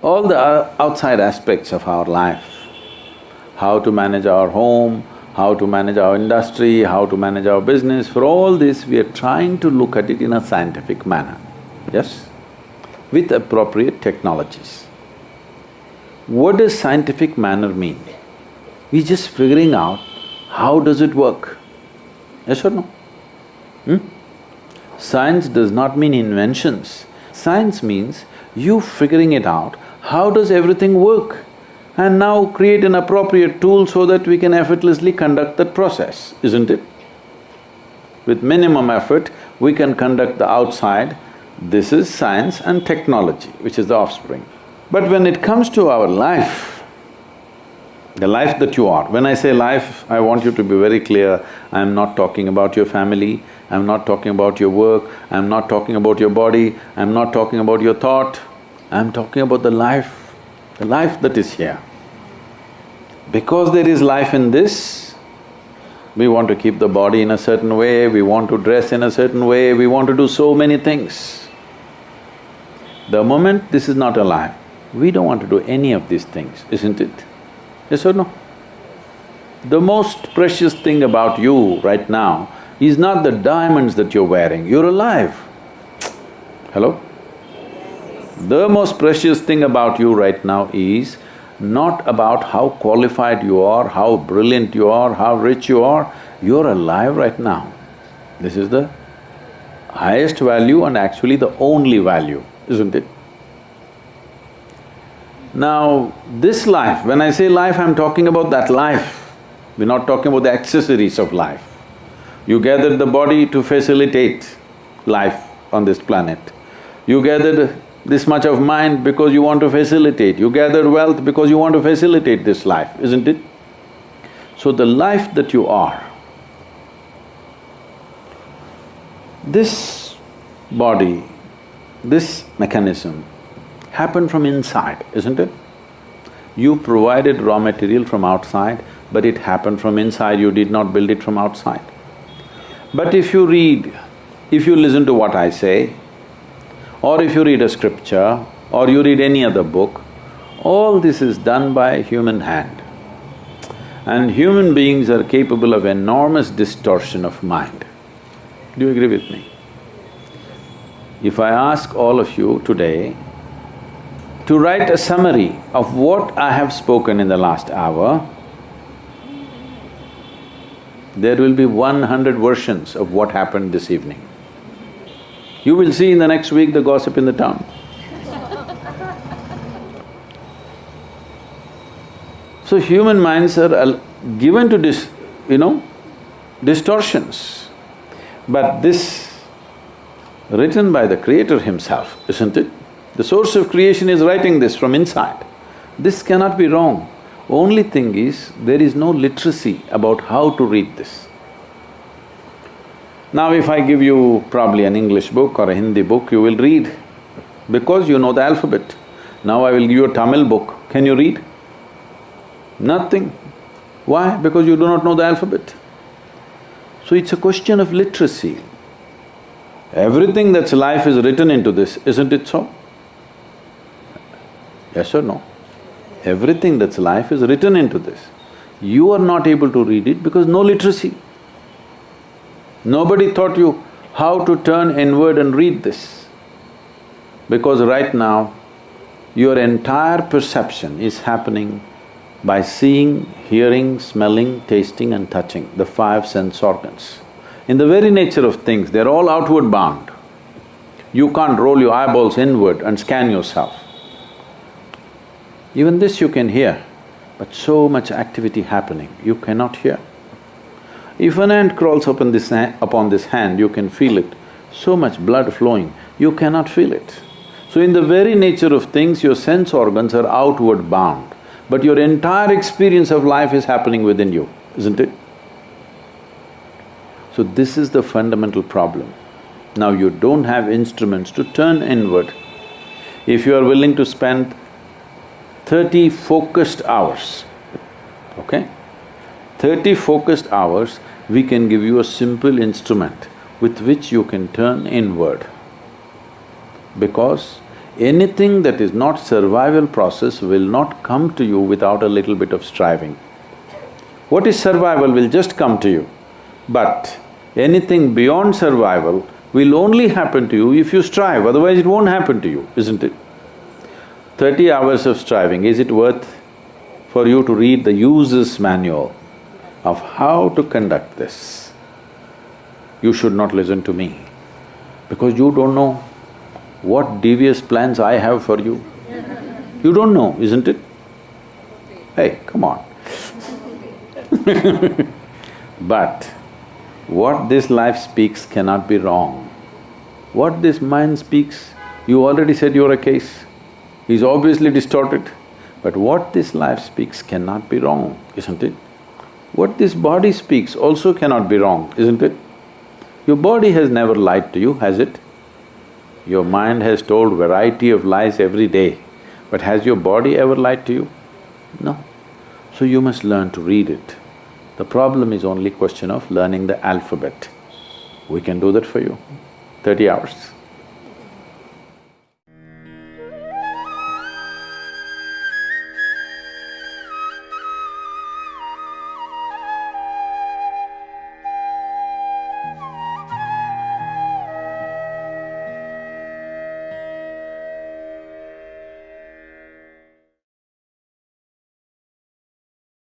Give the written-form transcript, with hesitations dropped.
all the outside aspects of our life, how to manage our home, how to manage our industry, how to manage our business, for all this we are trying to look at it in a scientific manner, yes? With appropriate technologies. What does scientific manner mean? We're just figuring out how does it work, yes or no? Science does not mean inventions. Science means you figuring it out, how does everything work? And now create an appropriate tool so that we can effortlessly conduct that process, isn't it? With minimum effort, we can conduct the outside. This is science and technology, which is the offspring. But when it comes to our life, the life that you are, when I say life, I want you to be very clear, I'm not talking about your family, I'm not talking about your work, I'm not talking about your body, I'm not talking about your thought, I'm talking about the life that is here. Because there is life in this, we want to keep the body in a certain way, we want to dress in a certain way, we want to do so many things. The moment this is not alive, we don't want to do any of these things, isn't it? Yes or no? The most precious thing about you right now is not the diamonds that you're wearing, you're alive. Hello? The most precious thing about you right now is not about how qualified you are, how brilliant you are, how rich you are, you're alive right now. This is the highest value and actually the only value, isn't it? Now, this life, when I say life, I'm talking about that life. We're not talking about the accessories of life. You gathered the body to facilitate life on this planet. You gathered this much of mind because you want to facilitate. You gathered wealth because you want to facilitate this life, isn't it? So the life that you are, this body, this mechanism happened from inside, isn't it? You provided raw material from outside, but it happened from inside, you did not build it from outside. But if you read, if you listen to what I say, or if you read a scripture, or you read any other book, all this is done by human hand. And human beings are capable of enormous distortion of mind. Do you agree with me? If I ask all of you today to write a summary of what I have spoken in the last hour, there will be 100 versions of what happened this evening. You will see in the next week the gossip in the town. So human minds are given to distortions. But this written by the Creator himself, isn't it? The source of creation is writing this from inside. This cannot be wrong. Only thing is, there is no literacy about how to read this. Now if I give you probably an English book or a Hindi book, you will read because you know the alphabet. Now I will give you a Tamil book, can you read? Nothing. Why? Because you do not know the alphabet. So it's a question of literacy. Everything that's life is written into this, isn't it so? Yes or no? Everything that's life is written into this. You are not able to read it because no literacy. Nobody taught you how to turn inward and read this. Because right now, your entire perception is happening by seeing, hearing, smelling, tasting and touching, the five sense organs. In the very nature of things, they're all outward bound. You can't roll your eyeballs inward and scan yourself. Even this you can hear, but so much activity happening, you cannot hear. If an ant crawls upon this hand, you can feel it. So much blood flowing, you cannot feel it. So in the very nature of things, your sense organs are outward bound, but your entire experience of life is happening within you, isn't it? So this is the fundamental problem. Now you don't have instruments to turn inward. If you are willing to spend 30 focused hours, okay? 30 focused hours, we can give you a simple instrument with which you can turn inward. Because Anything that is not survival process will not come to you without a little bit of striving. What is survival will just come to you, but anything beyond survival will only happen to you if you strive, otherwise it won't happen to you, isn't it? 30 hours of striving, is it worth for you to read the user's manual of how to conduct this? You should not listen to me, because you don't know what devious plans I have for you. You don't know, isn't it? Hey, come on. But what this life speaks cannot be wrong. What this mind speaks, you already said you're a case, is obviously distorted. But what this life speaks cannot be wrong, isn't it? What this body speaks also cannot be wrong, isn't it? Your body has never lied to you, has it? Your mind has told variety of lies every day, but has your body ever lied to you? No. So you must learn to read it. The problem is only question of learning the alphabet. We can do that for you, 30 hours.